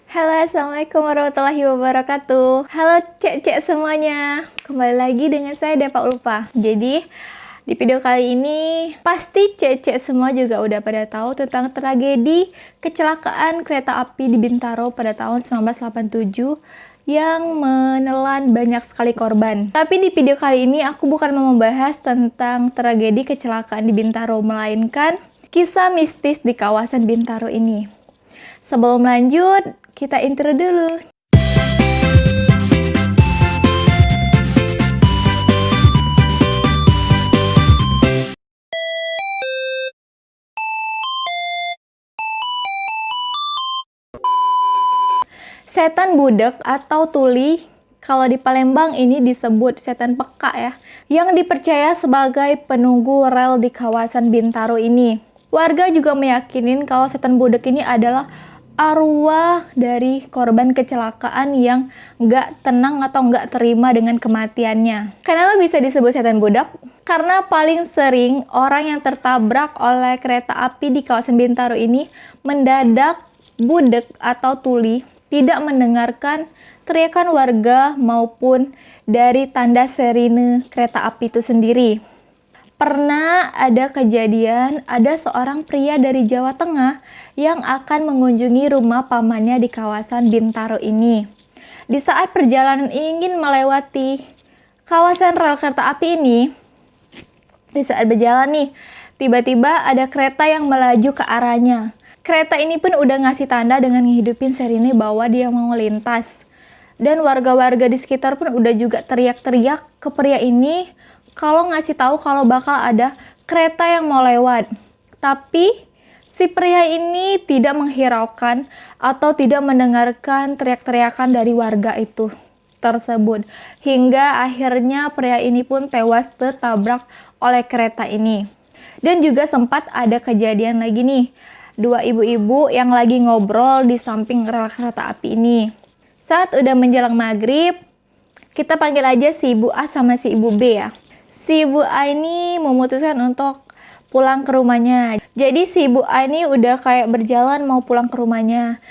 Halo, Assalamualaikum warahmatullahi wabarakatuh. Halo cek-cek semuanya. Kembali lagi dengan saya Deva Ulfa. Jadi, di video kali ini pasti cek-cek semua juga udah pada tahu tentang tragedi kecelakaan kereta api di Bintaro pada tahun 1987 yang menelan banyak sekali korban. Tapi di video kali ini aku bukan mau membahas tentang tragedi kecelakaan di Bintaro, melainkan kisah mistis di kawasan Bintaro ini. Sebelum lanjut, kita intro dulu. Setan budek atau tuli, kalau di Palembang ini disebut setan peka ya, yang dipercaya sebagai penunggu rel di kawasan Bintaro ini. Warga juga meyakinin kalau setan budek ini adalah arwah dari korban kecelakaan yang nggak tenang atau nggak terima dengan kematiannya. Kenapa bisa disebut setan budek? Karena paling sering orang yang tertabrak oleh kereta api di kawasan Bintaro ini mendadak budek atau tuli, tidak mendengarkan teriakan warga maupun dari tanda sirine kereta api itu sendiri. Pernah ada kejadian, ada seorang pria dari Jawa Tengah yang akan mengunjungi rumah pamannya di kawasan Bintaro ini. Di saat perjalanan ingin melewati kawasan rel kereta api ini, di saat berjalan nih, tiba-tiba ada kereta yang melaju ke arahnya. Kereta ini pun udah ngasih tanda dengan ngehidupin sirine bahwa dia mau lintas. Dan warga-warga di sekitar pun udah juga teriak-teriak ke pria ini kalau ngasih tahu kalau bakal ada kereta yang mau lewat. Tapi si pria ini tidak menghiraukan atau tidak mendengarkan teriak-teriakan dari warga itu tersebut. Hingga akhirnya pria ini pun tewas tertabrak oleh kereta ini. Dan juga sempat ada kejadian lagi nih. Dua ibu-ibu yang lagi ngobrol di samping rel kereta api ini. Saat udah menjelang maghrib, kita panggil aja si Ibu A sama si Ibu B ya. Si Ibu A ini memutuskan untuk pulang ke rumahnya. Jadi si Ibu A ini udah kayak berjalan mau pulang ke rumahnya.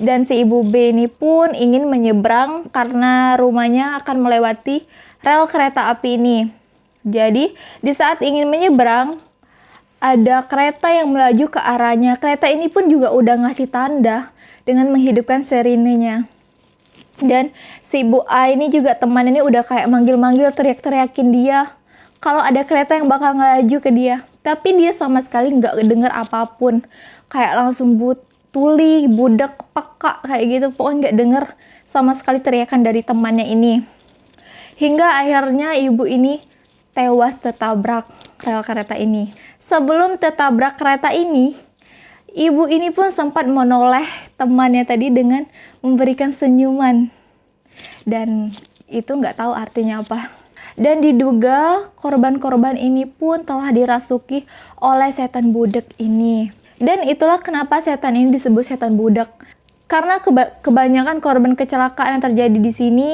Dan si Ibu B ini pun ingin menyeberang karena rumahnya akan melewati rel kereta api ini. Jadi di saat ingin menyeberang, ada kereta yang melaju ke arahnya. Kereta ini pun juga udah ngasih tanda dengan menghidupkan sirinenya. Dan si Ibu A ini juga teman ini udah kayak manggil-manggil, teriak-teriakin dia kalau ada kereta yang bakal ngelaju ke dia. Tapi dia sama sekali nggak denger apapun. Kayak langsung tuli, budek, peka kayak gitu. Pokoknya nggak denger sama sekali teriakan dari temannya ini. Hingga akhirnya ibu ini tewas tertabrak rel kereta ini. Sebelum tertabrak kereta ini, ibu ini pun sempat menoleh temannya tadi dengan memberikan senyuman. Dan itu nggak tahu artinya apa. Dan diduga korban-korban ini pun telah dirasuki oleh setan budek ini. Dan itulah kenapa setan ini disebut setan budek. Karena kebanyakan korban kecelakaan yang terjadi di sini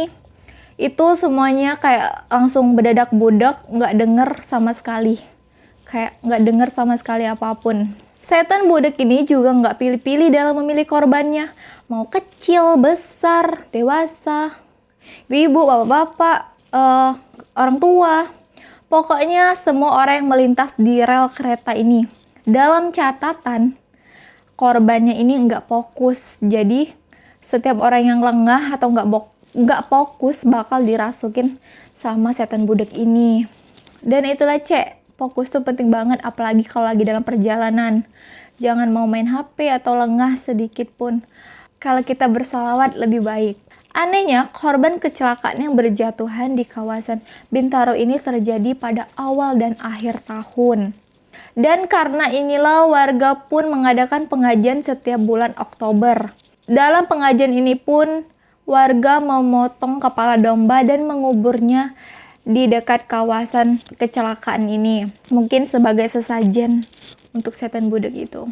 itu semuanya kayak langsung bedadak budek, nggak denger sama sekali. Kayak nggak denger sama sekali apapun. Setan budek ini juga nggak pilih-pilih dalam memilih korbannya. Mau kecil, besar, dewasa, ibu, bapak-bapak, orang tua. Pokoknya semua orang yang melintas di rel kereta ini. Dalam catatan, korbannya ini nggak fokus. Jadi setiap orang yang lengah atau nggak fokus bakal dirasukin sama setan budek ini. Dan itulah fokus tuh penting banget, apalagi kalau lagi dalam perjalanan. Jangan mau main HP atau lengah sedikit pun. Kalau kita bersalawat lebih baik. Anehnya, korban kecelakaan yang berjatuhan di kawasan Bintaro ini terjadi pada awal dan akhir tahun. Dan karena inilah warga pun mengadakan pengajian setiap bulan Oktober. Dalam pengajian ini pun warga memotong kepala domba dan menguburnya di dekat kawasan kecelakaan ini. Mungkin sebagai sesajen untuk setan budek itu.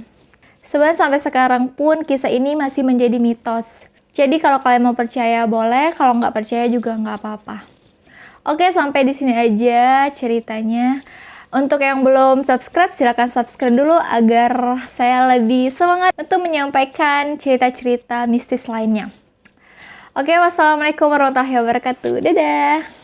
Sebenarnya sampai sekarang pun kisah ini masih menjadi mitos. Jadi kalau kalian mau percaya boleh, kalau nggak percaya juga nggak apa-apa. Oke, sampai di sini aja ceritanya. Untuk yang belum subscribe, silahkan subscribe dulu agar saya lebih semangat untuk menyampaikan cerita-cerita mistis lainnya. Oke, wassalamualaikum warahmatullahi wabarakatuh. Dadah!